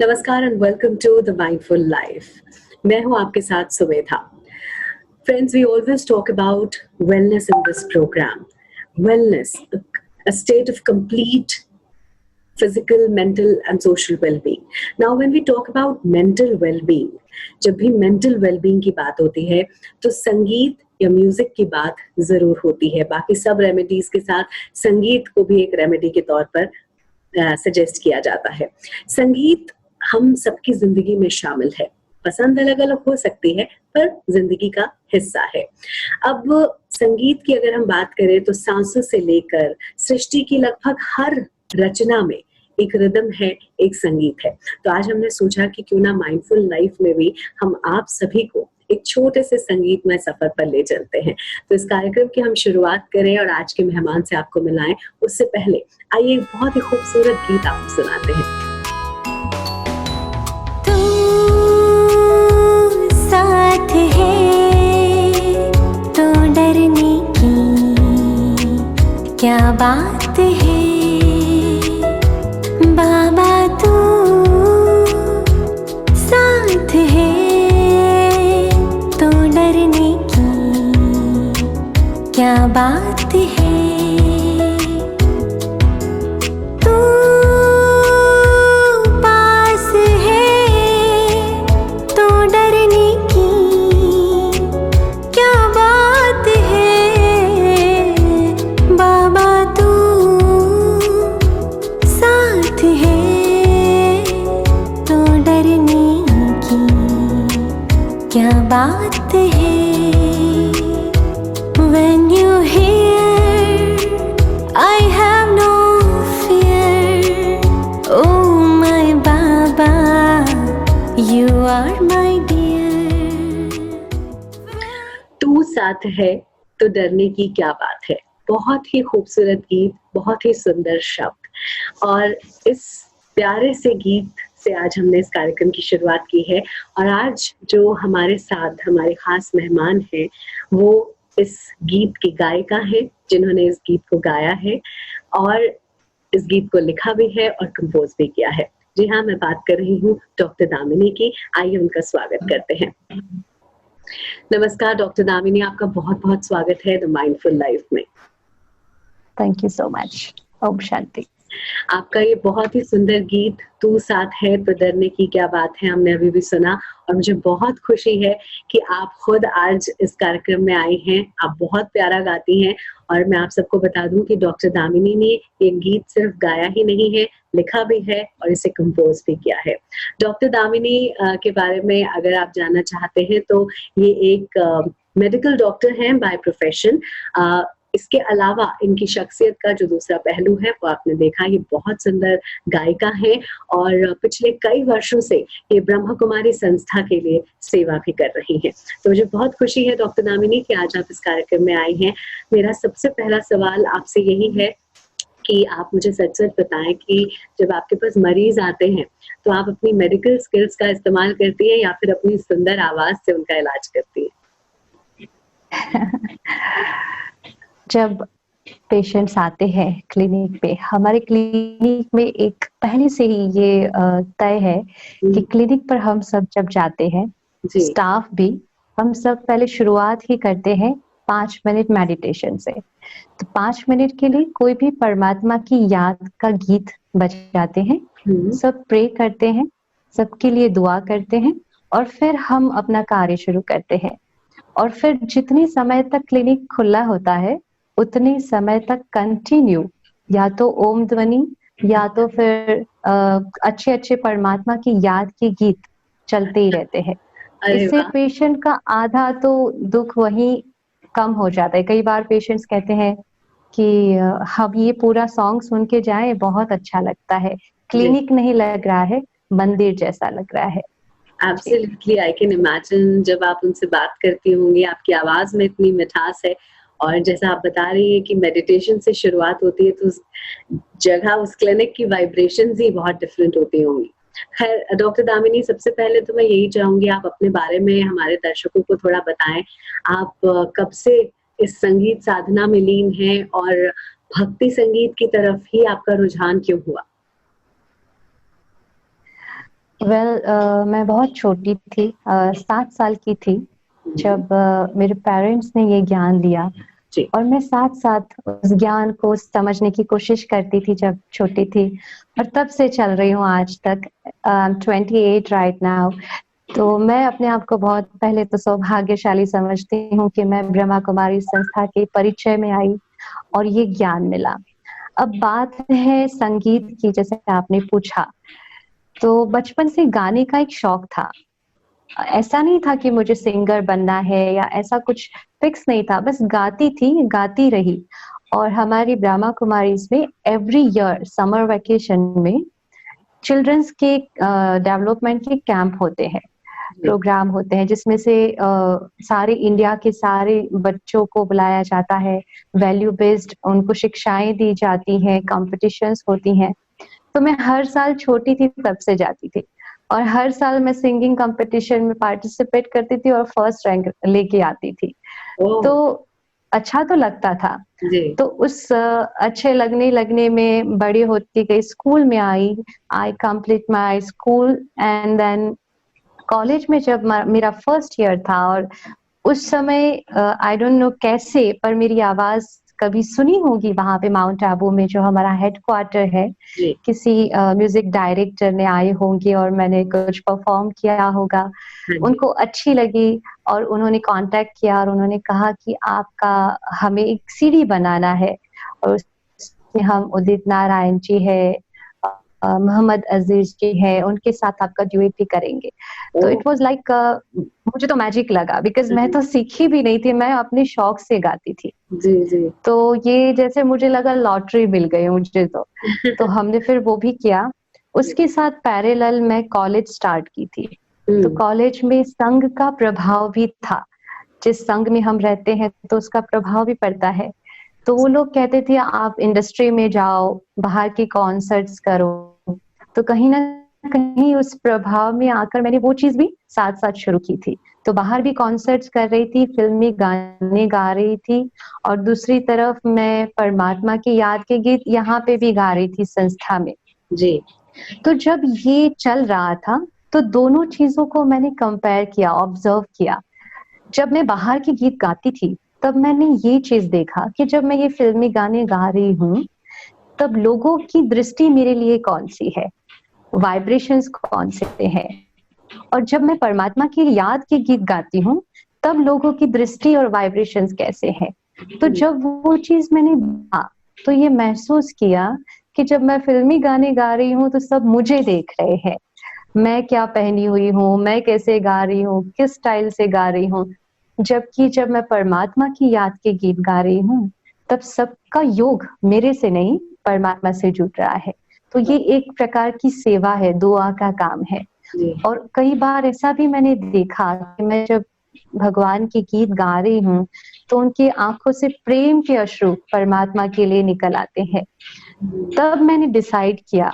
नमस्कार and welcome to the mindful life. मैं हूं आपके साथ Sumedha. Friends, we always talk about wellness in this program. Wellness, a state of complete physical, mental and social well-being. Now when we talk about mental well-being, जब भी mental well-being की बात होती है तो संगीत या म्यूजिक की बात जरूर होती है। बाकी सब रेमेडीज के साथ संगीत को भी एक रेमेडी के तौर पर सजेस्ट किया जाता है। संगीत हम सबकी जिंदगी में शामिल है। पसंद अलग अलग हो सकती है पर जिंदगी का हिस्सा है। अब संगीत की अगर हम बात करें तो सांसों से लेकर सृष्टि की लगभग हर रचना में एक रिदम है, एक संगीत है। तो आज हमने सोचा कि क्यों ना माइंडफुल लाइफ में भी हम आप सभी को एक छोटे से संगीतमय सफर पर ले चलते हैं। तो इस कार्यक्रम की हम शुरुआत करें और आज के मेहमान से आपको मिलाएं, उससे पहले आइए एक बहुत ही खूबसूरत गीत आपको सुनाते हैं। तू साथ है तो डरने की क्या बात है बाबा, तू साथ है तो डरने की क्या बात है। तू पास है तो डरने की क्या बात है बाबा, तू साथ है तो डरने की क्या बात है। When you hear I have no fear, oh my Baba, you are my dear. तू साथ है तो डरने की क्या बात है। बहुत ही खूबसूरत गीत, बहुत ही सुंदर शब्द, और इस प्यारे से गीत से आज हमने इस कार्यक्रम की शुरुआत की है। और आज जो हमारे साथ हमारे खास मेहमान हैं वो इस गीत की गायिका है, जिन्होंने इस गीत को गाया है और इस गीत को लिखा भी है और कंपोज भी किया है। जी हाँ, मैं बात कर रही हूँ डॉक्टर दामिनी की। आइए उनका स्वागत करते हैं। नमस्कार डॉक्टर दामिनी, आपका बहुत बहुत स्वागत है द माइंडफुल लाइफ में। Thank you so much. ओम शांति। आपका ये बहुत ही सुंदर गीत तू साथ है तो डरने की क्या बात है हमने अभी भी सुना, और मुझे बहुत खुशी है कि आप खुद आज इस कार्यक्रम में आई हैं। आप बहुत प्यारा गाती हैं, और मैं आप सबको बता दूं कि डॉक्टर दामिनी ने ये गीत सिर्फ गाया ही नहीं है, लिखा भी है और इसे कंपोज भी किया है। डॉक्टर दामिनी के बारे में अगर आप जानना चाहते हैं तो ये एक मेडिकल डॉक्टर हैं बाय प्रोफेशन। इसके अलावा इनकी शख्सियत का जो दूसरा पहलू है वो आपने देखा, ये बहुत सुंदर गायिका है और पिछले कई वर्षों से ये ब्रह्म कुमारी संस्था के लिए सेवा भी कर रही हैं। तो मुझे बहुत खुशी है डॉक्टर दामिनी कि आज आप इस कार्यक्रम में आई हैं। मेरा सबसे पहला सवाल आपसे यही है कि आप मुझे सच सच बताएं कि जब आपके पास मरीज आते हैं तो आप अपनी मेडिकल स्किल्स का इस्तेमाल करती है या फिर अपनी सुंदर आवाज से उनका इलाज करती है? जब पेशेंट्स आते हैं क्लिनिक पे, हमारे क्लिनिक में एक पहले से ही ये तय है कि क्लिनिक पर हम सब जब जाते हैं, स्टाफ भी, हम सब पहले शुरुआत ही करते हैं 5 मिनट मेडिटेशन से। तो 5 मिनट के लिए कोई भी परमात्मा की याद का गीत बजाते हैं, सब प्रे करते हैं, सबके लिए दुआ करते हैं और फिर हम अपना कार्य शुरू करते हैं। और फिर जितने समय तक क्लिनिक खुला होता है उतने समय तक कंटिन्यू या तो ओम ध्वनि या तो फिर अच्छे अच्छे परमात्मा की याद के गीत चलते ही रहते हैं। इससे पेशेंट का आधा तो दुख वहीं कम हो जाता है। कई बार पेशेंट्स कहते हैं कि हम ये पूरा सॉन्ग सुन के जाएं, बहुत अच्छा लगता है, क्लिनिक नहीं लग रहा है, मंदिर जैसा लग रहा है। Absolutely, I can imagine जब आप उनसे बात करती होंगी, आपकी आवाज में इतनी मिठास है और जैसा आप बता रही है कि मेडिटेशन से शुरुआत होती है तो उस जगह, उस क्लिनिक की वाइब्रेशंस ही बहुत डिफरेंट होती होंगी। खैर डॉक्टर दामिनी, सबसे पहले तो मैं यही चाहूंगी आप अपने बारे में हमारे दर्शकों को थोड़ा बताएं। आप कब से इस संगीत साधना में लीन हैं और भक्ति संगीत की तरफ ही आपका रुझान क्यों हुआ? मैं बहुत छोटी थी, 7 साल की थी जब मेरे पेरेंट्स ने ये ज्ञान दिया जी। और मैं साथ-साथ उस ज्ञान को समझने की कोशिश करती थी जब छोटी थी और तब से चल रही हूँ आज तक। 28 राइट नाउ। तो मैं अपने आप को बहुत पहले तो सौभाग्यशाली समझती हूँ कि मैं ब्रह्मा कुमारी संस्था के परिचय में आई और ये ज्ञान मिला। अब बात है संगीत की, जैसे आपने पूछा, तो बचपन से गाने का एक शौक था। ऐसा नहीं था कि मुझे सिंगर बनना है या ऐसा कुछ फिक्स नहीं था, बस गाती थी, गाती रही। और हमारी ब्रह्मा कुमारीज़ में एवरी ईयर समर वेकेशन में चिल्ड्रंस के डेवलपमेंट के कैंप होते हैं, जी। प्रोग्राम होते हैं जिसमें से सारे इंडिया के सारे बच्चों को बुलाया जाता है, वैल्यू बेस्ड उनको शिक्षाएँ दी जाती हैं, कॉम्पिटिशन्स होती हैं। तो मैं हर साल छोटी थी तब से जाती थी और हर साल मैं सिंगिंग कॉम्पिटिशन में पार्टिसिपेट करती थी और फर्स्ट रैंक लेके आती थी। ओह! तो अच्छा तो लगता था। जी। तो उस अच्छे लगने लगने में बड़ी होती गई, स्कूल में I complete my school and then college में जब मेरा फर्स्ट ईयर था और उस समय आई डोंट नो कैसे पर मेरी आवाज़ कभी सुनी होगी वहाँ पे माउंट आबू में जो हमारा हेडक्वार्टर है। जी। किसी म्यूज़िक डायरेक्टर ने आए होंगे और मैंने कुछ परफ़ॉर्म किया होगा। हाँ जी। उनको अच्छी लगी और उन्होंने कॉन्टैक्ट किया और उन्होंने कहा कि आपका हमें एक सीडी बनाना है और उसमें हम उदित नारायण जी है, मोहम्मद अज़ीज़ जी हैं, उनके साथ आपका ड्यूएट भी करेंगे। तो ओह! इट वाज़ लाइक मुझे तो मैजिक लगा बिकॉज़ हाँ मैं जी। तो सीखी भी नहीं थी, मैं अपने शौक से गाती थी। जी, जी। तो ये जैसे मुझे लगा लॉटरी मिल गई मुझे तो। तो हमने फिर वो भी किया। जी। उसके साथ पैरेलल मैं कॉलेज स्टार्ट की थी। तो हुँ। कॉलेज में संघ का प्रभाव भी था। जिस संघ में हम रहते हैं तो उसका प्रभाव भी पड़ता है। तो वो लोग कहते थे आप इंडस्ट्री में जाओ, बाहर के कॉन्सर्ट्स करो। तो कहीं न कहीं उस प्रभाव में आकर मैंने वो चीज़ भी साथ-साथ शुरू की थी। तो बाहर भी कॉन्सर्ट्स कर रही थी, फ़िल्मी गाने गा रही थी और दूसरी तरफ मैं परमात्मा की याद के गीत यहाँ पे भी गा रही थी संस्था में। जी। तो जब ये चल रहा था, तो दोनों चीज़ों को मैंने कंपेयर किया, ऑब्ज़र्व किया। जब मैं बाहर के गीत गाती थी, तब मैंने ये चीज़ देखा कि जब मैं ये फ़िल्मी गाने गा रही हूँ, तब लोगों की दृष्टि मेरे लिए कौन-सी है, वाइब्रेशंस कौन से हैं। और जब मैं परमात्मा की याद के गीत गाती हूँ, तब लोगों की दृष्टि और वाइब्रेशंस कैसे हैं। तो हुँ। जब वो चीज़ मैंने तो ये महसूस किया कि जब मैं फ़िल्मी गाने गा रही हूँ, तो सब मुझे देख रहे हैं। मैं क्या पहनी हुई हूँ, मैं कैसे गा रही हूँ, किस स्टाइल से गा रही हूँ। जबकि जब मैं परमात्मा की याद के गीत गा रही हूँ, तब सबका योग मेरे से नहीं, परमात्मा से जुड़ रहा है। तो ये एक प्रकार की सेवा है, दुआ का काम है। जी। और कई बार ऐसा भी मैंने देखा कि मैं जब भगवान के गीत गा रही हूँ, तो उनकी आँखों से प्रेम के अश्रु परमात्मा के लिए निकल आते हैं। हुँ। तब मैंने डिसाइड किया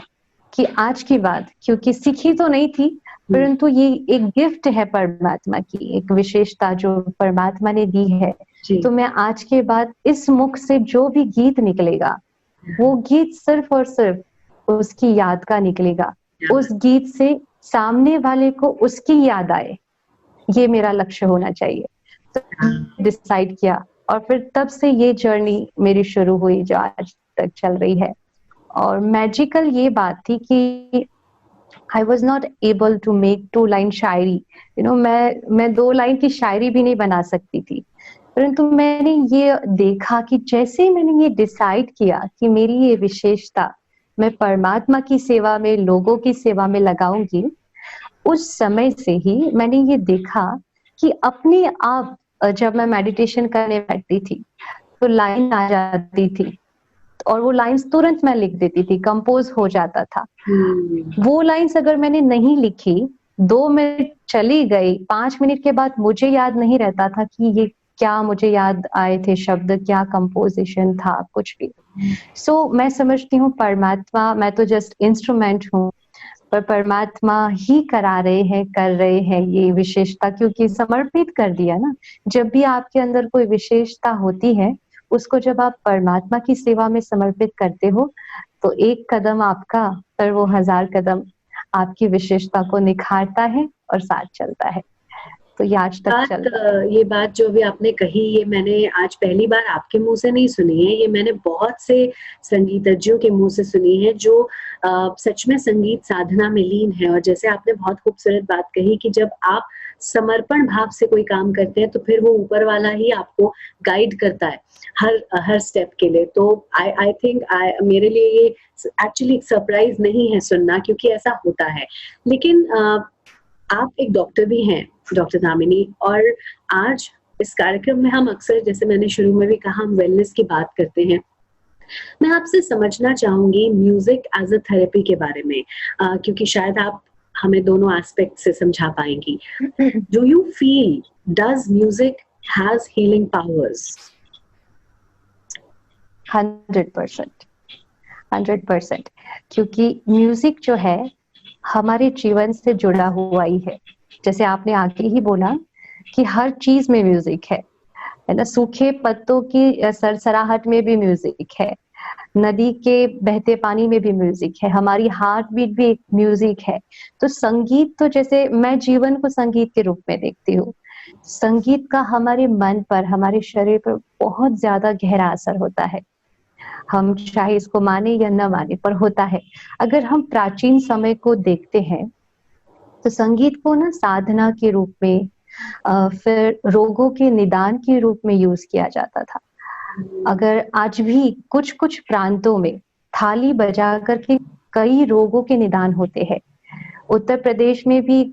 कि आज के बाद, क्योंकि सीखी तो नहीं थी, हुँ। परंतु ये एक गिफ्ट है परमात्मा की, एक विशेषता जो परमात्मा ने दी है। जी। तो मैं आज के बाद इस मुख से जो भी गीत निकलेगा, वो गीत सिर्फ़ और सिर्फ़ उसकी याद का निकलेगा। क्या उस बात! गीत से सामने वाले को उसकी याद आए, ये मेरा लक्ष्य होना चाहिए। तो हाँ। डिसाइड किया और फिर तब से ये जर्नी मेरी शुरू हुई जो आज तक चल रही है। और मैजिकल ये बात थी कि I was not able to make 2 line shayari. You know मैं 2 लाइन की शायरी भी नहीं बना सकती थी। परंतु मैंने ये देखा कि जैसे मैंने ये डिसाइड किया कि मेरी ये विशेषता मैं परमात्मा की सेवा में, लोगों की सेवा में लगाऊँगी, उस समय से ही मैंने ये देखा कि अपने आप जब मैं मेडिटेशन करने बैठती थी, तो लाइन आ जाती थी और वो लाइन्स तुरंत मैं लिख देती थी, कंपोज़ हो जाता था। हुँ। वो लाइन्स अगर मैंने नहीं लिखी, 2 मिनट चली गई, 5 मिनट के बाद मुझे याद नहीं रहता था कि ये क्या मुझे याद आए थे शब्द, क्या कंपोज़िशन था, कुछ भी। सो मैं समझती हूँ परमात्मा, मैं तो जस्ट इंस्ट्रूमेंट हूँ, पर परमात्मा ही करा रहे हैं, कर रहे हैं ये विशेषता, क्योंकि समर्पित कर दिया ना। जब भी आपके अंदर कोई विशेषता होती है, उसको जब आप परमात्मा की सेवा में समर्पित करते हो, तो एक कदम आपका, पर वो 1000 कदम आपकी विशेषता को निखारता है और साथ चलता है। तो ये आज तक चलता है। ये बात जो भी आपने कही, ये मैंने आज पहली बार आपके मुंह से नहीं सुनी है, ये मैंने बहुत से संगीतज्ञों के मुंह से सुनी है जो सच में संगीत साधना में लीन है। और जैसे आपने बहुत खूबसूरत बात कही कि जब आप समर्पण भाव से कोई काम करते हैं तो फिर वो ऊपर वाला ही आपको गाइड करता है हर स्टेप के लिए। तो आई थिंक मेरे लिए ये एक्चुअली सरप्राइज नहीं है सुनना, क्योंकि ऐसा होता है। लेकिन आप एक डॉक्टर भी हैं, डॉक्टर दामिनी, और आज इस कार्यक्रम में हम अक्सर, जैसे मैंने शुरू में भी कहा, हम वेलनेस की बात करते हैं। मैं आपसे समझना चाहूंगी म्यूजिक एज अ थेरेपी के बारे में, क्योंकि शायद आप हमें दोनों एस्पेक्ट से समझा पाएंगी। Do you feel does music has healing powers? 100%, क्योंकि म्यूजिक जो है हमारे जीवन से जुड़ा हुआ ही है। जैसे आपने आगे ही बोला कि हर चीज में म्यूजिक है ना। सूखे पत्तों की सरसराहट में भी म्यूजिक है, नदी के बहते पानी में भी म्यूजिक है, हमारी हार्ट बीट भी एक म्यूजिक है। तो संगीत, तो जैसे मैं जीवन को संगीत के रूप में देखती हूँ। संगीत का हमारे मन पर, हमारे शरीर पर बहुत ज्यादा गहरा असर होता है। हम चाहे इसको माने या न माने, पर होता है। अगर हम प्राचीन समय को देखते हैं तो संगीत को ना साधना के रूप में, फिर रोगों के निदान के रूप में यूज किया जाता था। अगर आज भी कुछ कुछ प्रांतों में थाली बजा करके कई रोगों के निदान होते हैं। उत्तर प्रदेश में भी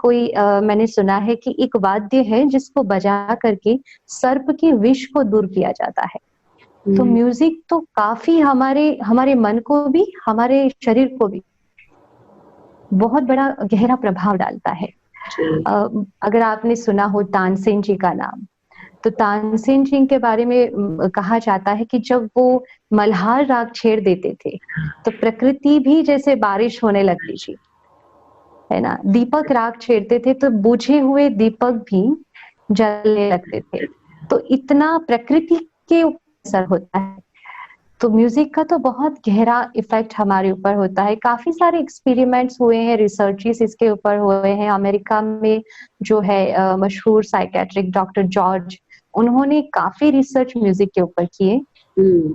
मैंने सुना है कि एक वाद्य है जिसको बजा करके सर्प के विष को दूर किया जाता है। तो म्यूजिक तो काफी हमारे मन को भी, हमारे शरीर को भी बहुत बड़ा गहरा प्रभाव डालता है। अगर आपने सुना हो तानसेन जी का नाम, तो तानसेन जी के बारे में कहा जाता है कि जब वो मल्हार राग छेड़ देते थे तो प्रकृति भी जैसे बारिश होने लगती थी, है ना। दीपक राग छेड़ते थे तो बुझे हुए दीपक भी जलने लगते थे। तो इतना प्रकृति के असर होता है। तो म्यूजिक का तो बहुत गहरा इफेक्ट हमारे ऊपर होता है। काफी सारे एक्सपेरिमेंट्स हुए हैं, रिसर्चेस इसके ऊपर हुए हैं। अमेरिका में जो है मशहूर साइकेट्रिक डॉक्टर जॉर्ज, उन्होंने काफी रिसर्च म्यूजिक के ऊपर किए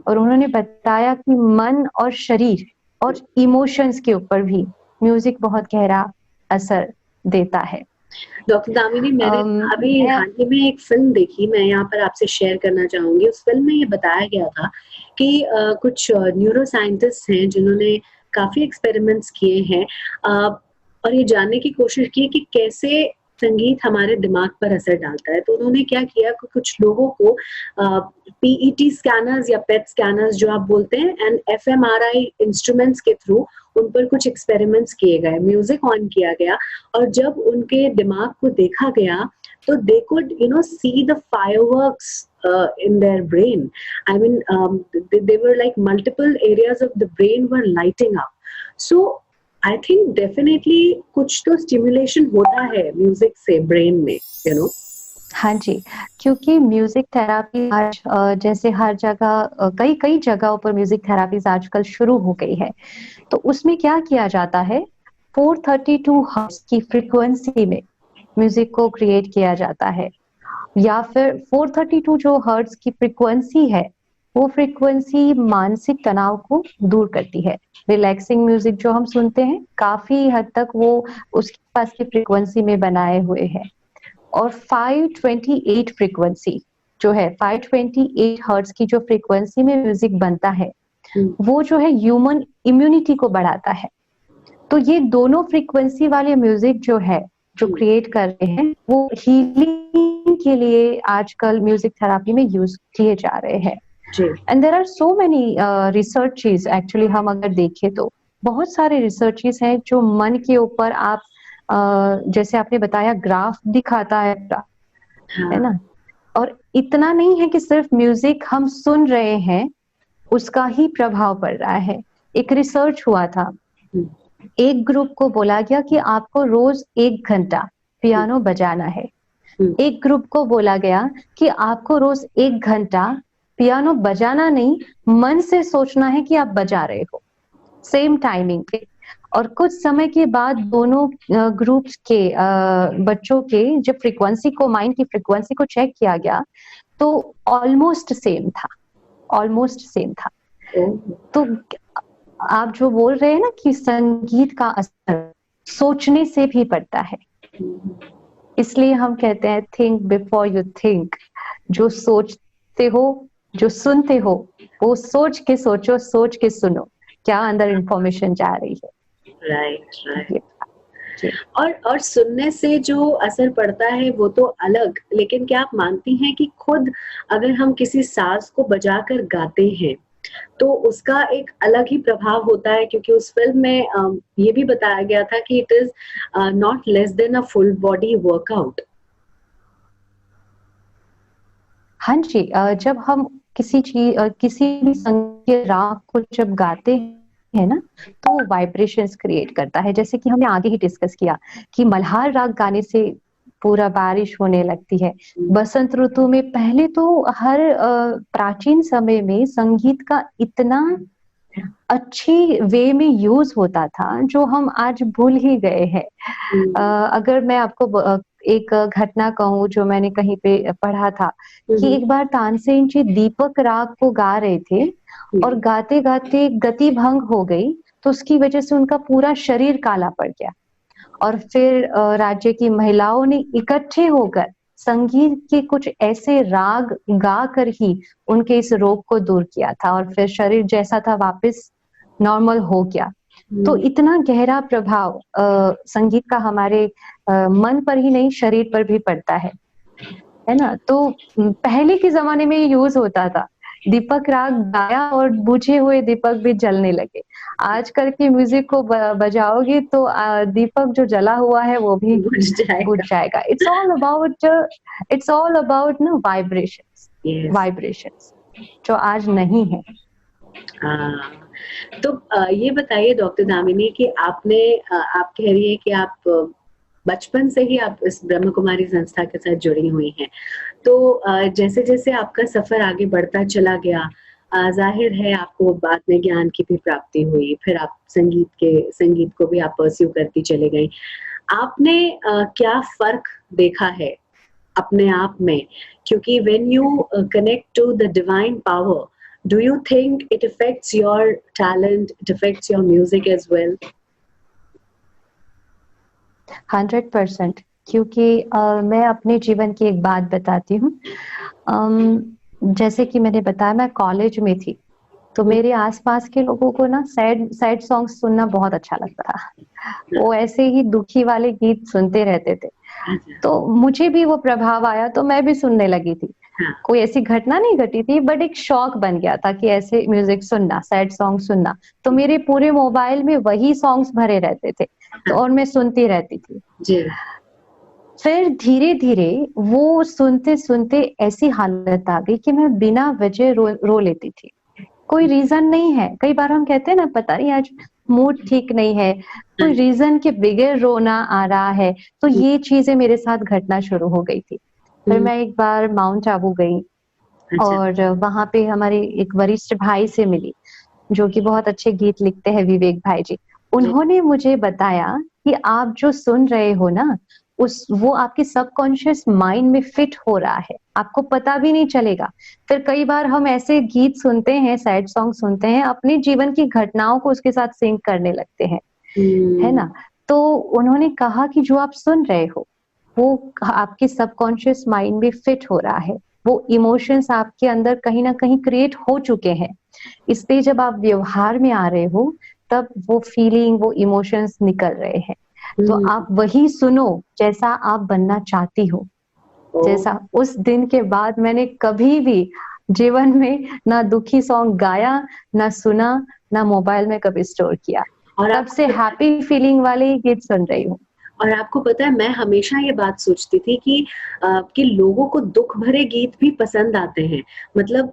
और उन्होंने बताया कि मन और शरीर और इमोशंस के ऊपर भी म्यूजिक बहुत गहरा असर देता है। डॉक्टर दामिनी, मैंने अभी हाल ही में एक फिल्म देखी, मैं यहाँ पर आपसे शेयर करना चाहूंगी। उस फिल्म में ये बताया गया था कि कुछ न्यूरो साइंटिस्ट हैं जिन्होंने काफी एक्सपेरिमेंट्स किए हैं और ये जानने की कोशिश की कि कैसे संगीत हमारे दिमाग पर असर डालता है। तो उन्होंने क्या किया कि कुछ लोगों को पीईटी स्कैनर्स या पेट स्कैनर्स जो आप बोलते हैं, एंड एफएमआरआई इंस्ट्रूमेंट्स के थ्रू उन पर कुछ एक्सपेरिमेंट्स किए गए, म्यूजिक ऑन किया गया, और जब उनके दिमाग को देखा गया तो they could see the fireworks in their brain. I mean, they were like multiple areas of the brain were lighting up. So I think definitely कुछ तो stimulation होता है म्यूजिक से ब्रेन में, हाँ जी, क्योंकि म्यूजिक थेरापी आज जैसे हर जगह, कई जगहों पर म्यूजिक थेरापीज आजकल शुरू हो गई है। तो उसमें क्या किया जाता है, 432 हर्ट्ज की फ्रीक्वेंसी में म्यूजिक को क्रिएट किया जाता है, या फिर 432 जो हर्ट्ज की फ्रीक्वेंसी है, वो फ्रीक्वेंसी मानसिक तनाव को दूर करती है। रिलैक्सिंग म्यूजिक जो हम सुनते हैं, काफी हद तक वो उसके पास की फ्रीक्वेंसी में बनाए हुए हैं। और 528 फ्रीक्वेंसी जो है, 528 हर्ट्ज की जो फ्रीक्वेंसी में म्यूजिक बनता है, वो जो है ह्यूमन इम्यूनिटी को बढ़ाता है। तो ये दोनों फ्रीक्वेंसी वाले म्यूजिक जो है, जो क्रिएट कर रहे हैं, वो हीलिंग के लिए आजकल म्यूजिक थेरापी में यूज किए जा रहे हैं। And there are so many researches, actually हम अगर देखें तो बहुत सारे रिसर्चेस हैं जो मन के ऊपर, आप जैसे आपने बताया ग्राफ दिखाता है ना। और इतना नहीं है कि सिर्फ म्यूजिक हम सुन रहे हैं उसका ही प्रभाव पड़ रहा है। एक रिसर्च हुआ था, एक ग्रुप को बोला गया कि आपको रोज 1 घंटा पियानो बजाना है, एक ग्रुप को बोला गया कि आपको रोज 1 घंटा पियानो बजाना नहीं, मन से सोचना है कि आप बजा रहे हो, सेम टाइमिंग पे। और कुछ समय के बाद दोनों ग्रुप्स के बच्चों के जब फ्रीक्वेंसी को, माइंड की फ्रीक्वेंसी को चेक किया गया तो ऑलमोस्ट सेम था, ऑलमोस्ट सेम था। तो आप जो बोल रहे हैं ना कि संगीत का असर सोचने से भी पड़ता है, इसलिए हम कहते हैं थिंक बिफोर यू थिंक। जो सोचते हो, जो सुनते हो, वो सोच के सोचो, सोच के सुनो क्या अंदर इंफॉर्मेशन जा रही है। Right right. और सुनने से जो असर पड़ता है वो तो अलग, लेकिन क्या आप मानती हैं कि खुद अगर हम किसी साज को बजाकर गाते हैं तो उसका एक अलग ही प्रभाव होता है, क्योंकि उस फिल्म में ये भी बताया गया था कि it is not less than a full body workout. हाँ जी, जब हम किसी चीज, किसी भी संगीत राग को जब गाते है ना, तो वो वाइब्रेशंस क्रिएट करता है। जैसे कि हमने आगे ही डिस्कस किया कि मल्हार राग गाने से पूरा बारिश होने लगती है। बसंत ऋतु में पहले तो हर प्राचीन समय में संगीत का इतना अच्छी वे में यूज होता था जो हम आज भूल ही गए हैं। अगर मैं आपको एक घटना कहूँ जो मैंने कहीं पे पढ़ा था कि एक बार तानसेन जी दीपक राग को गा रहे थे और गाते गाते गति भंग हो गई, तो उसकी वजह से उनका पूरा शरीर काला पड़ गया। और फिर राज्य की महिलाओं ने इकट्ठे होकर संगीत के कुछ ऐसे राग गा कर ही उनके इस रोग को दूर किया था और फिर शरीर जैसा था वापस नॉर्मल हो गया। तो इतना गहरा प्रभाव संगीत का हमारे मन पर ही नहीं, शरीर पर भी पड़ता है ना। तो पहले के जमाने में ये यूज होता था, दीपक राग गाया और बुझे हुए दीपक भी जलने लगे। आजकल की म्यूजिक को बजाओगे तो दीपक जो जला हुआ है वो भी बुझ जाएगा। इट्स ऑल अबाउट ना वाइब्रेशंस, वाइब्रेशंस जो आज नहीं है। तो ये बताइए डॉक्टर दामिनी कि आपने आप कह रही है कि आप बचपन से ही आप इस ब्रह्म कुमारी संस्था के साथ जुड़ी हुई हैं, तो जैसे जैसे आपका सफर आगे बढ़ता चला गया, जाहिर है आपको बाद में ज्ञान की भी प्राप्ति हुई, फिर आप संगीत को भी आप परस्यू करती चले गई। आपने क्या फर्क देखा है अपने आप में? क्योंकि when you connect to the divine power, do you think it affects your talent, it affects your music as well? 100%, क्योंकि मैं अपने जीवन की एक बात बताती हूँ। जैसे कि मैंने बताया मैं कॉलेज में थी, तो मेरे आसपास के लोगों को ना सैड सॉन्ग्स सुनना बहुत अच्छा लगता था। वो ऐसे ही दुखी वाले गीत सुनते रहते थे, तो मुझे भी वो प्रभाव आया, तो मैं भी सुनने लगी थी। कोई ऐसी घटना नहीं घटी थी, बट एक शौक बन गया था कि ऐसे म्यूजिक सुनना, सैड सॉन्ग सुनना। तो मेरे पूरे मोबाइल में वही सॉन्ग्स भरे रहते थे, तो और मैं सुनती रहती थी जी। फिर धीरे धीरे वो सुनते सुनते ऐसी हालत आ गई कि मैं बिना वजह रो लेती थी। कोई रीजन नहीं है। कई बार हम कहते हैं ना, पता नहीं आज मूड ठीक नहीं है, कोई रीजन के बगैर रोना आ रहा है। तो ये चीजें मेरे साथ घटना शुरू हो गई थी। फिर मैं एक बार माउंट आबू गई और वहां पे हमारे एक वरिष्ठ भाई से मिली जो कि बहुत अच्छे गीत लिखते हैं, विवेक भाई जी। उन्होंने मुझे बताया कि आप जो सुन रहे हो ना, वो आपके सबकॉन्शियस माइंड में फिट हो रहा है, आपको पता भी नहीं चलेगा। फिर कई बार हम ऐसे गीत सुनते हैं, सैड सॉन्ग सुनते हैं, अपने जीवन की घटनाओं को उसके साथ सिंक करने लगते हैं, है ना। तो उन्होंने कहा कि जो आप सुन रहे हो वो आपके सबकॉन्शियस माइंड में फिट हो रहा है, वो इमोशंस आपके अंदर कहीं ना कहीं क्रिएट हो चुके हैं, इसलिए जब आप व्यवहार में आ रहे हो तब वो फीलिंग, वो इमोशंस निकल रहे हैं। तो आप वही सुनो जैसा आप बनना चाहती हो। जैसा उस दिन के बाद मैंने कभी भी जीवन में ना दुखी सॉन्ग गाया, ना सुना, ना मोबाइल में कभी स्टोर किया, और तब से हैप्पी फीलिंग वाले ही गीत सुन रही हूँ। और आपको पता है, मैं हमेशा ये बात सोचती थी कि लोगों को दुख भरे गीत भी पसंद आते हैं। मतलब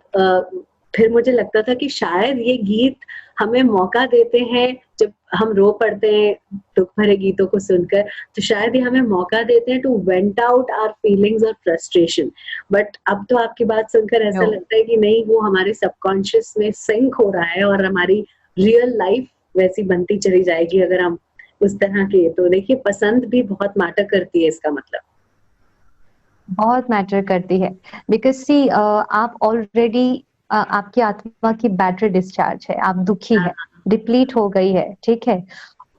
फिर मुझे लगता था कि शायद ये गीत हमें मौका देते हैं, जब हम रो पड़ते हैं दुख भरे गीतों को सुनकर, तो शायद ये हमें मौका देते हैं to vent out our feelings और फ्रस्ट्रेशन। बट अब तो आपकी बात सुनकर ऐसा लगता है कि नहीं, वो हमारे सबकॉन्शियस में सिंक हो रहा है और हमारी रियल लाइफ वैसी बनती चली जाएगी अगर हम उस तरह के। तो देखिए पसंद भी बहुत मैटर करती है इसका मतलब। बहुत मैटर करती है, बिकॉज सी आप ऑलरेडी आपकी आत्मा की बैटरी डिस्चार्ज है, आप दुखी है, डिप्लीट हो गई है, ठीक है,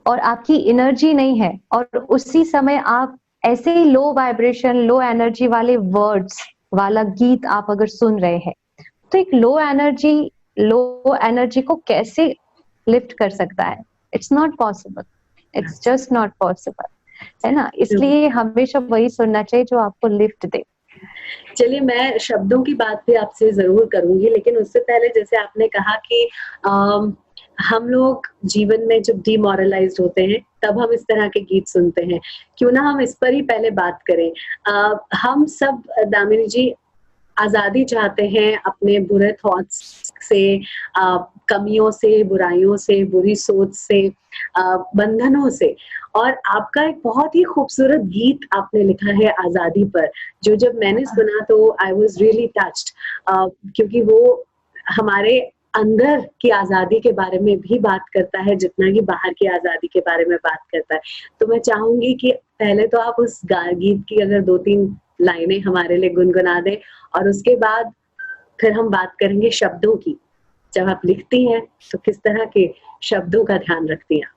और आपकी एनर्जी नहीं है, और उसी समय आप ऐसे ही लो वाइब्रेशन, लो एनर्जी वाले वर्ड्स वाला गीत आप अगर सुन रहे हैं, तो एक लो एनर्जी को कैसे लिफ्ट कर सकता है? It's not possible, it's just not possible, है ना। इसलिए हमेशा वही सुनना चाहिए जो आपको लिफ्ट दे। चलिए मैं शब्दों की बात भी आपसे जरूर करूंगी, लेकिन उससे पहले जैसे आपने कहा कि हम लोग जीवन में जब डिमोरलाइज्ड होते हैं तब हम इस तरह के गीत सुनते हैं, क्यों ना हम इस पर ही पहले बात करें। हम सब दामिनी जी आजादी चाहते हैं अपने बुरे थॉट्स से, कमियों से, बुराइयों से, बुरी सोच से, बंधनों से। और आपका एक बहुत ही खूबसूरत गीत आपने लिखा है आजादी पर, जो जब मैंने सुना तो आई वाज रियली टच्ड, क्योंकि वो हमारे अंदर की आजादी के बारे में भी बात करता है जितना कि बाहर की आजादी के बारे में बात करता है। तो मैं चाहूंगी कि पहले तो आप उस गीत की अगर 2-3 लाइनें हमारे लिए गुनगुना दें, और उसके बाद फिर हम बात करेंगे शब्दों की। जब आप लिखती हैं तो किस तरह के शब्दों का ध्यान रखती हैं?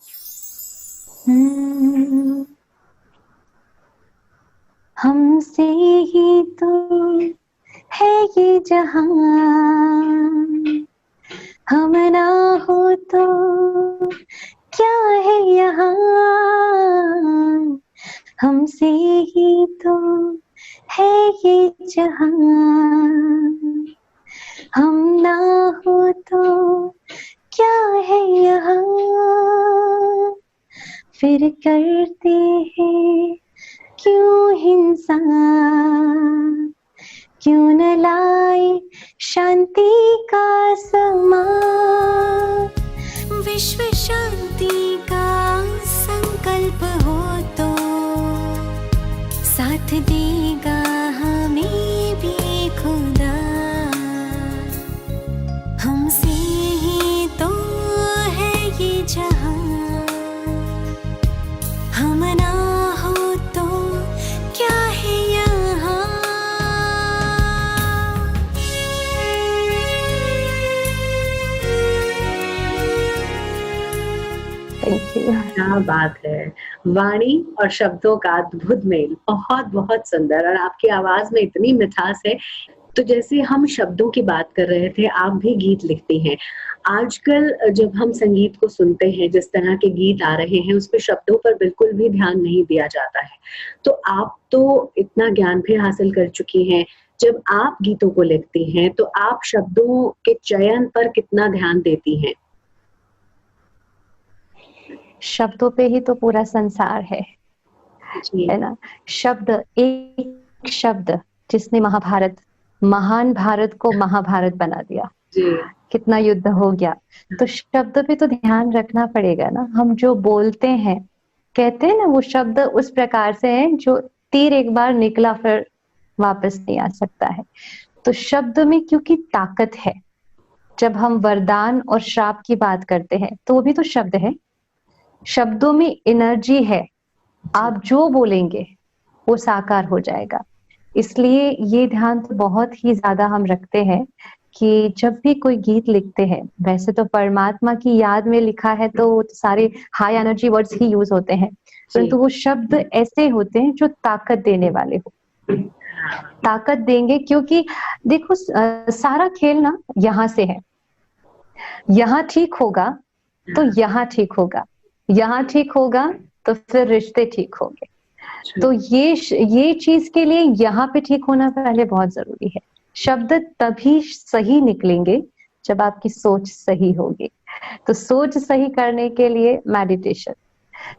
हमसे ही तो है ये जहां, हम ना हो तो क्या है यहाँ, हमसे ही तो है ये जहां, हम ना हो तो क्या है यहाँ, फिर करते हैं क्यों हिंसा, क्यों न लाए शांति का समा, विश्व शांति का संकल्प हो तो साथ देगा हमें भी खुदा, हमसे ही तो है ये जहां, हम ना हो तो क्या है यहाँ। Thank you. क्या बात है, वाणी और शब्दों का अद्भुत मेल, बहुत बहुत सुंदर, और आपकी आवाज में इतनी मिठास है। तो जैसे हम शब्दों की बात कर रहे थे, आप भी गीत लिखती हैं। आजकल जब हम संगीत को सुनते हैं, जिस तरह के गीत आ रहे हैं, उस पे शब्दों पर बिल्कुल भी ध्यान नहीं दिया जाता है। तो आप तो इतना ज्ञान भी हासिल कर चुकी हैं, जब आप गीतों को लिखती हैं तो आप शब्दों के चयन पर कितना ध्यान देती हैं? शब्दों पे ही तो पूरा संसार है ना। शब्द, एक शब्द जिसने महान भारत को महाभारत बना दिया, कितना युद्ध हो गया। तो शब्द पे तो ध्यान रखना पड़ेगा ना। हम जो बोलते हैं, कहते हैं ना, वो शब्द उस प्रकार से है जो तीर एक बार निकला फिर वापस नहीं आ सकता है। तो शब्द में क्योंकि ताकत है, जब हम वरदान और श्राप की बात करते हैं तो वो भी तो शब्द है। शब्दों में एनर्जी है, आप जो बोलेंगे वो साकार हो जाएगा। इसलिए ये ध्यान तो बहुत ही ज्यादा हम रखते हैं कि जब भी कोई गीत लिखते हैं, वैसे तो परमात्मा की याद में लिखा है तो सारे हाई एनर्जी वर्ड्स ही यूज होते हैं, परंतु वो शब्द ऐसे होते हैं जो ताकत देने वाले हो, ताकत देंगे। क्योंकि देखो सारा खेल ना यहाँ से है, यहाँ ठीक होगा तो यहाँ ठीक होगा, यहाँ ठीक होगा तो फिर रिश्ते ठीक होंगे। तो ये चीज के लिए यहाँ पे ठीक होना पहले बहुत जरूरी है। शब्द तभी सही निकलेंगे जब आपकी सोच सही होगी। तो सोच सही करने के लिए मेडिटेशन।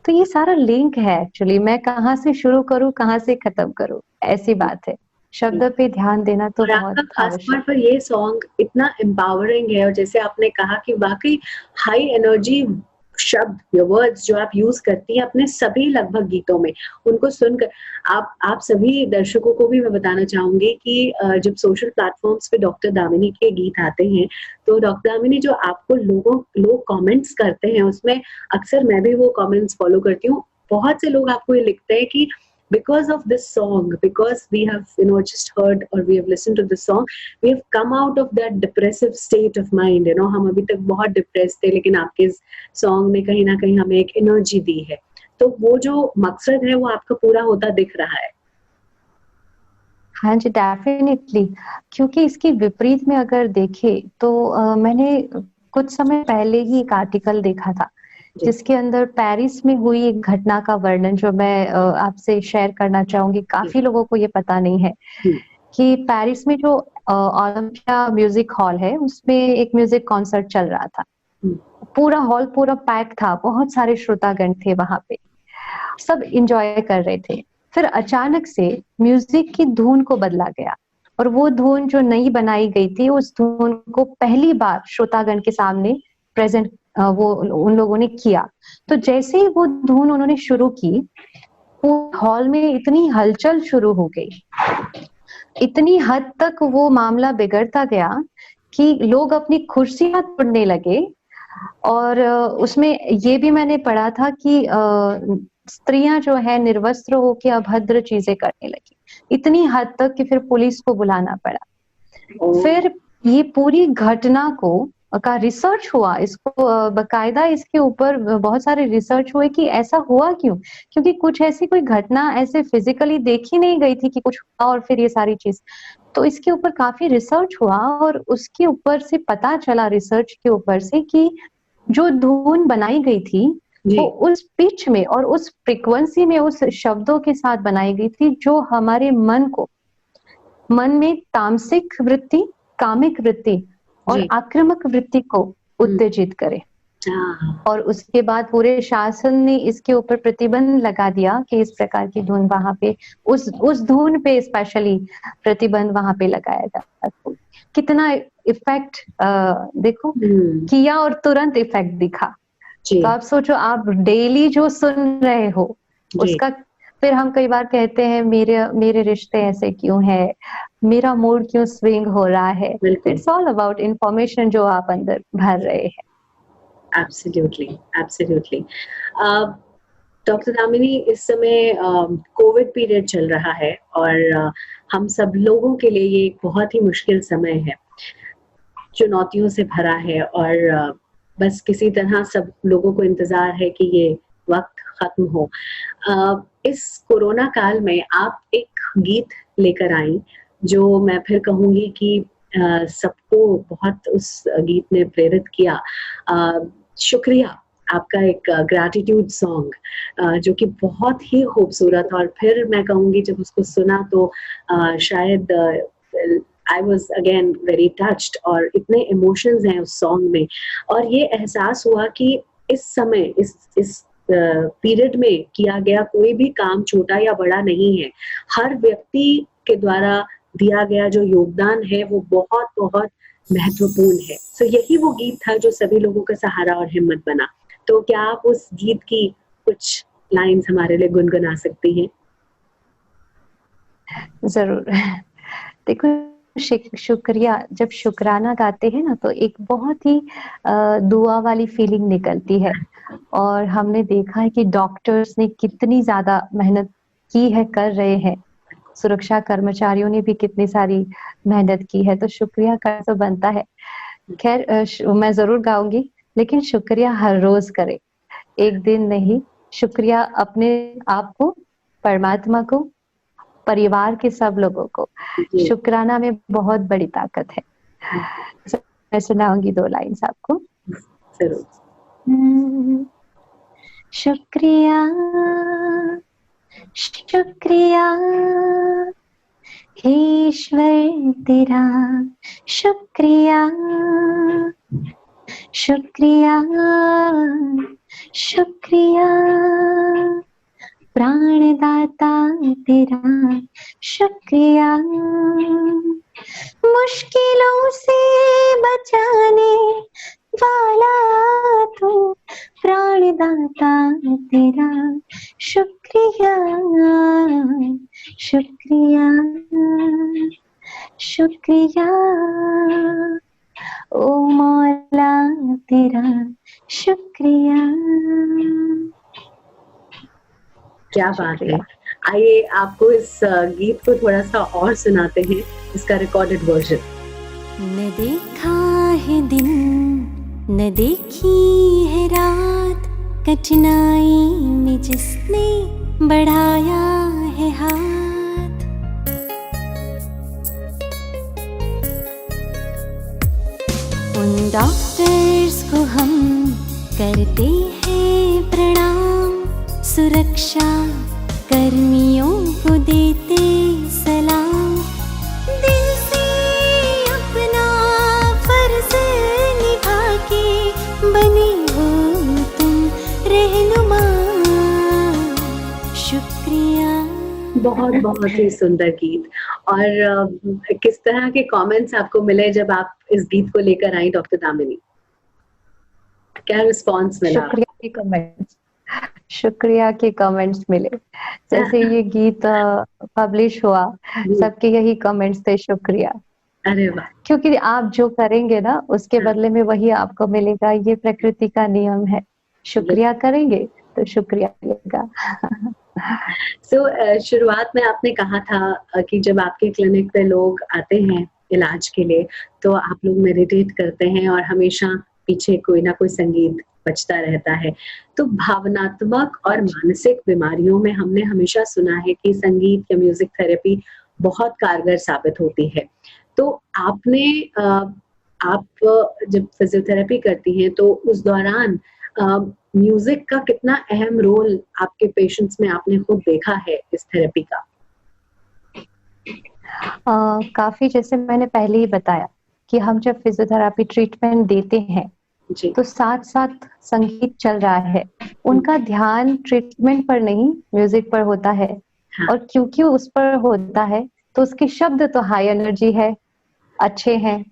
तो ये सारा लिंक है एक्चुअली। मैं कहाँ से शुरू करूँ, कहाँ से खत्म करूँ, ऐसी बात है। शब्द पे ध्यान देना तो बहुत खासतौर पर ये सॉन्ग इतना एम्पावरिंग है, और जैसे आपने कहा कि वाकई हाई एनर्जी शब्द या वर्ड्स जो आप यूज करती हैं अपने सभी लगभग गीतों में, उनको सुनकर आप सभी दर्शकों को भी मैं बताना चाहूंगी कि जब सोशल प्लेटफॉर्म्स पे डॉक्टर दामिनी के गीत आते हैं, तो डॉक्टर दामिनी जो आपको लोग कमेंट्स करते हैं, उसमें अक्सर मैं भी वो कमेंट्स फॉलो करती हूँ। बहुत से लोग आपको ये लिखते हैं कि because of this song, because we have just heard or we have listened to the song, we have come out of that depressive state of mind, हम अभी तक बहुत डिप्रेस थे, लेकिन आपके सॉन्ग ने कहीं ना कहीं हमें एक एनर्जी दी है। तो वो जो मकसद है वो आपका पूरा होता दिख रहा है। हाँ जी, डेफिनेटली, क्योंकि इसकी विपरीत में अगर देखे तो मैंने कुछ समय पहले ही एक आर्टिकल देखा था जिसके अंदर पेरिस में हुई एक घटना का वर्णन जो मैं आपसे शेयर करना चाहूंगी। काफी लोगों को ये पता नहीं है कि पेरिस में जो ओलंपिया म्यूजिक हॉल है, उसमें एक म्यूजिक कॉन्सर्ट चल रहा था। पूरा हॉल पूरा पैक था, बहुत सारे श्रोतागण थे वहां पे, सब एंजॉय कर रहे थे। फिर अचानक से म्यूजिक की धुन को बदला गया और वो धुन जो नई बनाई गई थी, उस धुन को पहली बार श्रोतागण के सामने प्रेजेंट वो उन लोगों ने किया। तो जैसे ही वो धुन उन्होंने शुरू की, पूरे हॉल में इतनी हलचल शुरू हो गई, इतनी हद तक वो मामला बिगड़ता गया कि लोग अपनी कुर्सियां तोड़ने लगे। और उसमें ये भी मैंने पढ़ा था कि स्त्रियां जो है निर्वस्त्र होकर अभद्र चीजें करने लगी, इतनी हद तक कि फिर पुलिस को बुलाना पड़ा। फिर ये पूरी घटना का रिसर्च हुआ, इसको बकायदा इसके ऊपर बहुत सारे रिसर्च हुए कि ऐसा हुआ क्यों, क्योंकि कुछ ऐसी कोई घटना ऐसे फिजिकली देखी नहीं गई थी कि कुछ हुआ और फिर ये सारी चीज। तो इसके ऊपर काफी रिसर्च हुआ और उसके ऊपर से पता चला, रिसर्च के ऊपर से, कि जो धुन बनाई गई थी वो उस पिच में और उस फ्रीक्वेंसी में, उस शब्दों के साथ बनाई गई थी जो हमारे मन में तामसिक वृत्ति, कामिक वृत्ति और आक्रामक वृत्ति को उत्तेजित करे। और उसके बाद पूरे शासन ने इसके ऊपर प्रतिबंध लगा दिया कि इस प्रकार की धुन वहां पे, उस धुन पे स्पेशली प्रतिबंध वहां पे लगाया जाता। कितना इफेक्ट देखो किया और तुरंत इफेक्ट दिखा। तो आप सोचो, आप डेली जो सुन रहे हो उसका, फिर हम कई बार कहते हैं मेरे रिश्ते ऐसे क्यों है, मेरा मूड क्यों स्विंग हो रहा है। इट्स ऑल अबाउट इंफॉर्मेशन जो आप अंदर भर रहे हैं। Absolutely, absolutely. डॉक्टर दामिनी, इस समय कोविड पीरियड चल रहा है और हम सब लोगों के लिए ये एक बहुत ही मुश्किल समय है, चुनौतियों से भरा है और बस किसी तरह सब लोगों को इंतजार है कि ये वक्त खत्म हो। इस कोरोना काल में आप एक गीत लेकर आई जो मैं फिर कहूंगी कि सबको बहुत उस गीत ने प्रेरित किया। शुक्रिया, आपका एक ग्रैटिट्यूड सॉन्ग जो कि बहुत ही खूबसूरत, और फिर मैं कहूंगी जब उसको सुना तो शायद I was again very touched, और इतने इमोशंस हैं उस सॉन्ग में, और ये एहसास हुआ कि इस समय इस पीरियड में किया गया कोई भी काम छोटा या बड़ा नहीं है। हर व्यक्ति के द्वारा दिया गया जो योगदान है वो बहुत बहुत महत्वपूर्ण है। तो यही वो गीत था जो सभी लोगों का सहारा और हिम्मत बना। तो क्या आप उस गीत की कुछ लाइंस हमारे लिए गुनगुना सकती हैं? जरूर। देखो, शुक्रिया, जब शुक्राना गाते हैं ना तो एक बहुत ही दुआ वाली फीलिंग निकलती है। और हमने देखा है कि डॉक्टर्स ने कितनी ज्यादा मेहनत की है, कर रहे हैं, सुरक्षा कर्मचारियों ने भी कितनी सारी मेहनत की है, तो शुक्रिया कर तो बनता है। खैर, मैं जरूर गाऊंगी, लेकिन शुक्रिया हर रोज करे, एक दिन नहीं। शुक्रिया अपने आप को, परमात्मा को, परिवार के सब लोगों को। शुक्राना में बहुत बड़ी ताकत है। मैं सुनाऊंगी 2 लाइन्स आपको। शुक्रिया शुक्रिया हे ईश्वर तेरा, शुक्रिया शुक्रिया शुक्रिया प्राणदाता तेरा, शुक्रिया मुश्किलों से बचाने वाला तू, प्राण दाता तेरा शुक्रिया, शुक्रिया, शुक्रिया, ओ मौला तेरा शुक्रिया। क्या बात है। आइए आपको इस गीत को थोड़ा सा और सुनाते हैं, इसका रिकॉर्डेड वर्जन। न देखा है दिन, न देखी है रात, कठिनाई में जिसने बढ़ाया है हाथ। उन डॉक्टर्स को हम करते हैं प्रणाम, सुरक्षा कर्मियों को देते सलाम। दिल से अपना फर्ज निभा के बने हो तुम रहनुमा, शुक्रिया। बहुत बहुत ही सुंदर गीत। और किस तरह के कमेंट्स आपको मिले जब आप इस गीत को लेकर आई डॉक्टर दामिनी? क्या रिस्पांस मिला? शुक्रिया के कमेंट्स, शुक्रिया के कमेंट्स मिले। जैसे ये गीत पब्लिश हुआ, सबके यही कमेंट्स थे, शुक्रिया। अरे वाह। क्योंकि आप जो करेंगे ना उसके बदले में वही आपको मिलेगा, ये प्रकृति का नियम है। शुक्रिया करेंगे तो शुक्रिया मिलेगा। शुरुआत में आपने कहा था कि जब आपके क्लिनिक पे लोग आते हैं इलाज के लिए तो आप लोग मेडिटेट करते हैं और हमेशा पीछे कोई ना कोई संगीत बजता रहता है। तो भावनात्मक और मानसिक बीमारियों में हमने हमेशा सुना है कि संगीत या म्यूजिक थेरेपी बहुत कारगर साबित होती है। तो आपने आप जब फिजियोथेरेपी करती हैं तो उस दौरान म्यूजिक का कितना अहम रोल आपके पेशेंट्स में आपने खुद देखा है इस थेरेपी का? काफी, जैसे मैंने पहले ही बताया कि हम जब फिजियोथेरेपी ट्रीटमेंट देते हैं तो साथ साथ संगीत चल रहा है, उनका ध्यान ट्रीटमेंट पर नहीं म्यूजिक पर होता है। हाँ। और क्योंकि उस पर होता है तो उसके शब्द तो हाई एनर्जी है, अच्छे हैं,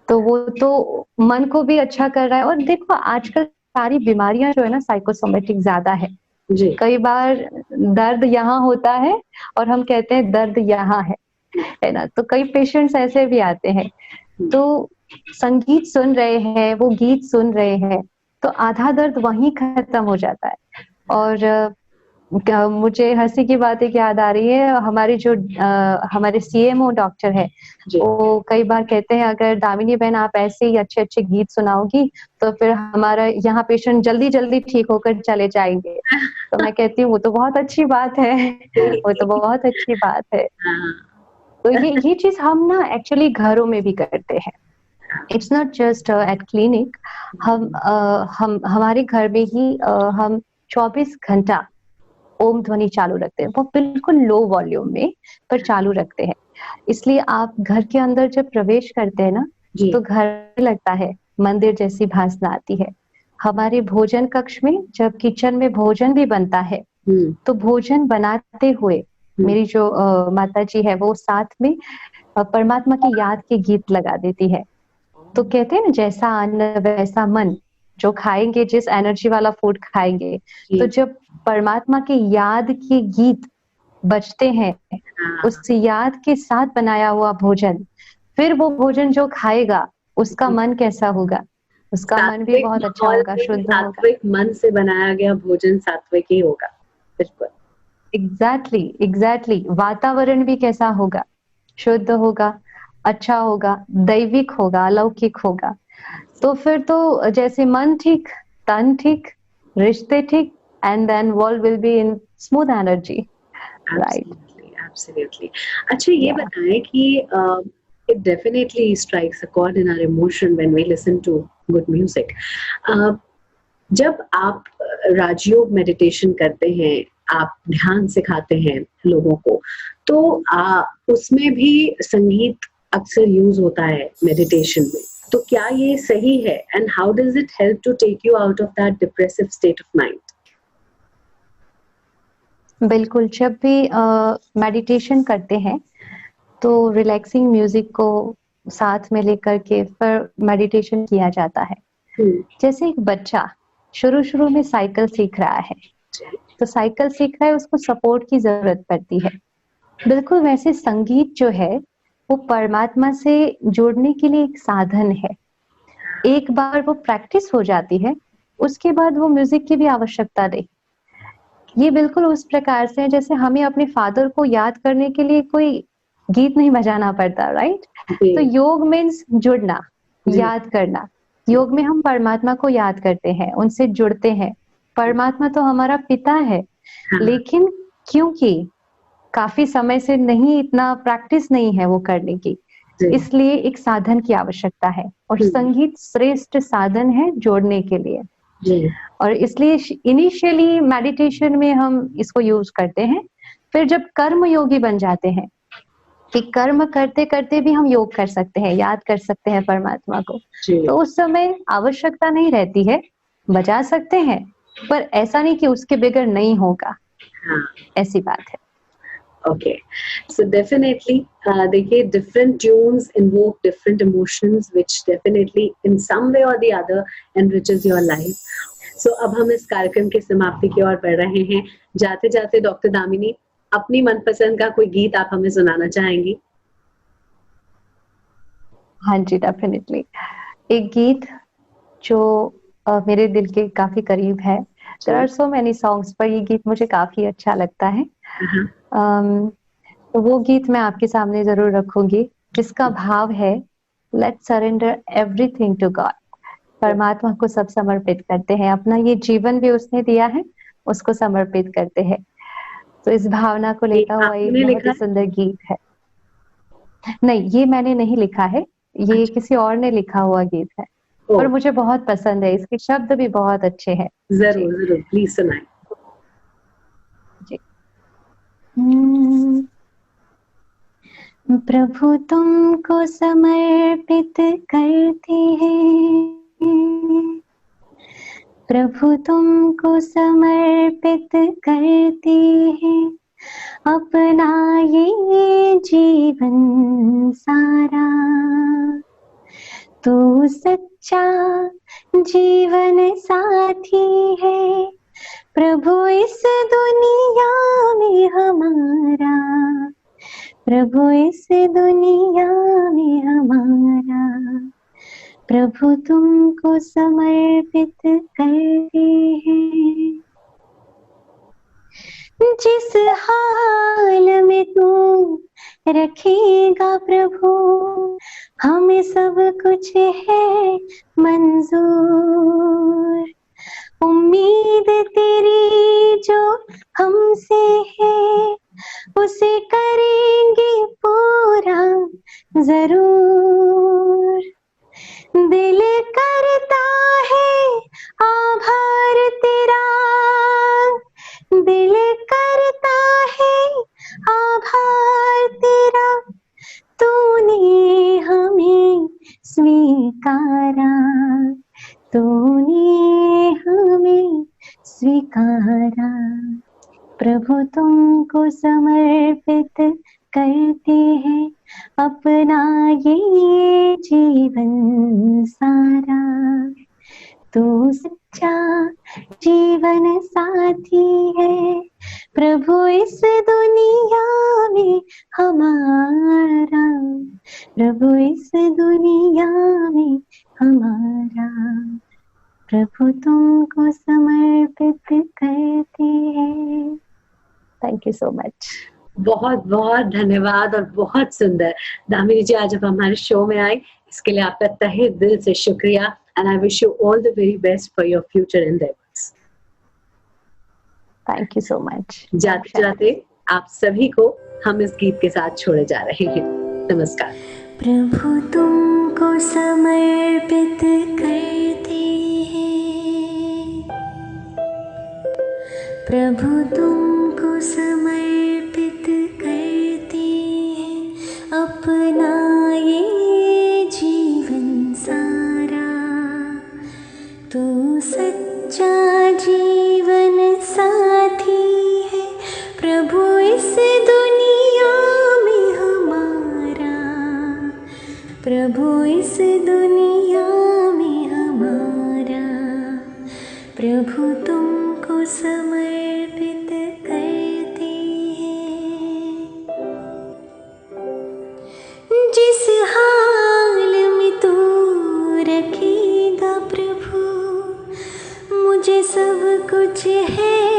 तो वो तो मन को भी अच्छा कर रहा है। और देखो आजकल सारी बीमारियां जो है ना साइकोसोमेटिक ज्यादा है। कई बार दर्द यहाँ होता है और हम कहते हैं दर्द यहाँ है ना। तो कई पेशेंट्स ऐसे भी आते हैं, तो संगीत सुन रहे हैं, वो गीत सुन रहे हैं, तो आधा दर्द वहीं खत्म हो जाता है। और मुझे हंसी की बात एक याद आ रही है, हमारी जो हमारे सीएमओ डॉक्टर है, वो कई बार कहते हैं अगर दामिनी बहन आप ऐसे ही अच्छे अच्छे गीत सुनाओगी तो फिर हमारा यहाँ पेशेंट जल्दी जल्दी ठीक होकर चले जाएंगे। तो मैं कहती हूँ वो तो बहुत अच्छी बात है, वो तो बहुत अच्छी बात है। तो ये चीज हम ना एक्चुअली घरों में भी करते हैं, it's not just at clinic. हम हमारे घर में ही हम 24 घंटा ओम ध्वनि चालू रखते हैं, वो बिल्कुल लो वॉल्यूम में पर चालू रखते हैं। इसलिए आप घर के अंदर जब प्रवेश करते हैं ना तो घर लगता है मंदिर जैसी भासना आती है। हमारे भोजन कक्ष में जब किचन में भोजन भी बनता है तो भोजन बनाते हुए मेरी जो माता जी है वो साथ में परमात्मा की याद के गीत लगा देती है। तो कहते हैं ना जैसा अन्न वैसा मन, जो खाएंगे जिस एनर्जी वाला फूड खाएंगे, तो जब परमात्मा की याद के गीत बजते हैं, उस याद के साथ बनाया हुआ भोजन, फिर वो भोजन जो खाएगा उसका मन कैसा होगा? उसका मन भी बहुत अच्छा होगा, शुद्ध होगा। सात्विक मन से बनाया गया भोजन सात्विक ही होगा। बिल्कुल, एग्जैक्टली। वातावरण भी कैसा होगा? शुद्ध होगा, अच्छा होगा, दैविक होगा, अलौकिक होगा। तो फिर तो जैसे मन ठीक, तन ठीक, रिश्ते ठीक, and then world will be in smooth energy, right? Absolutely. अच्छा, ये बताएं कि it definitely strikes a chord in our emotion when we listen to good music. जब आप राजयोग मेडिटेशन करते हैं, आप ध्यान सिखाते हैं लोगों को, तो उसमें भी संगीत अक्सर यूज होता है मेडिटेशन में। तो क्या ये सही है? And how does it help to take you out of that depressive state of mind? बिल्कुल, जब भी मेडिटेशन करते हैं तो रिलैक्सिंग म्यूजिक को साथ में लेकर के फिर मेडिटेशन किया जाता है। जैसे एक बच्चा शुरू शुरू में साइकिल सीख रहा है, तो साइकिल सीख रहा है, उसको सपोर्ट की जरूरत पड़ती है। बिल्कुल वैसे संगीत जो है वो परमात्मा से जुड़ने के लिए एक साधन है। एक बार वो प्रैक्टिस हो जाती है, उसके बाद वो म्यूजिक की भी आवश्यकता नहीं। ये बिल्कुल उस प्रकार से है जैसे हमें अपने फादर को याद करने के लिए कोई गीत नहीं बजाना पड़ता, राइट? तो योग मीन्स जुड़ना, याद करना। योग में हम परमात्मा को याद करते हैं, उनसे जुड़ते हैं। परमात्मा तो हमारा पिता है, लेकिन क्योंकि काफी समय से नहीं, इतना प्रैक्टिस नहीं है वो करने की, इसलिए एक साधन की आवश्यकता है, और संगीत श्रेष्ठ साधन है जोड़ने के लिए। और इसलिए इनिशियली मेडिटेशन में हम इसको यूज करते हैं। फिर जब कर्म योगी बन जाते हैं कि कर्म करते करते भी हम योग कर सकते हैं, याद कर सकते हैं परमात्मा को, तो उस समय आवश्यकता नहीं रहती है, बजा सकते हैं, पर ऐसा नहीं कि उसके बगैर नहीं होगा। ऐसी बात है। Okay, so definitely, देखिए different tunes invoke different emotions, which definitely in some way or the other enriches your life. So अब हम इस कार्यक्रम की समाप्ति की ओर बढ़ रहे हैं। जाते जाते डॉक्टर दामिनी, अपनी मनपसंद का कोई गीत आप हमें सुनाना चाहेंगी? हाँ जी, डेफिनेटली। एक गीत जो मेरे दिल के काफी करीब है। There are so many songs, पर ये गीत मुझे काफी अच्छा लगता है। तो वो गीत मैं आपके सामने जरूर रखूंगी, जिसका भाव है Let's surrender everything to God। परमात्मा को सब समर्पित करते हैं, अपना ये जीवन भी उसने दिया है, उसको समर्पित करते हैं। तो इस भावना को लेकर हुआ एक बहुत ही सुंदर गीत है। नहीं, ये मैंने नहीं लिखा है, ये किसी और ने लिखा हुआ गीत है, पर मुझे बहुत पसंद है, इसके शब्द भी बहुत अच्छे हैं। जरूर जरूर, प्लीज सुनाएं। प्रभु तुमको समर्पित करते हैं, प्रभु तुमको समर्पित करते हैं, अपना ये जीवन सारा। तू सच्चा जीवन साथी है, प्रभु इस दुनिया में हमारा, प्रभु इस दुनिया में हमारा। प्रभु तुमको समर्पित करते हैं, जिस हाल में तू रखेगा प्रभु, हमें सब कुछ है मंजूर। उम्मीद तेरी जो हमसे है, उसे करेंगे पूरा जरूर। दिल करता है आभार तेरा, दिल करता है आभार तेरा, तूने हमें स्वीकारा, तूने हमें स्वीकारा। प्रभु तुमको समर्पित करते हैं, अपना ये जीवन सारा। तू सच्चा जीवन साथी है, प्रभु इस दुनिया में हमारा, प्रभु इस दुनिया में हमारा। प्रभु तुमको समर्पित करते हैं। Thank you so much. बहुत बहुत धन्यवाद और बहुत सुंदर। दामिनी जी, आज आप हमारे शो में आए, इसके लिए आपका तहे दिल से शुक्रिया, and I wish you all the very best for your future endeavours. Thank you so much. जाते जाते आप सभी को हम इस गीत के साथ छोड़े जा रहे हैं। नमस्कार। प्रभु तुमको समर्पित करते हैं, प्रभु तुमको समर्पित करते हैं, अपना ये जीवन सारा। तू सच्चा जीवन साथी है, प्रभु इस दुनिया में हमारा, प्रभु इस दुनिया में हमारा। प्रभु तुमको समर्पित करते हैं। जिस हाल में तू रखेगा प्रभु, मुझे सब कुछ है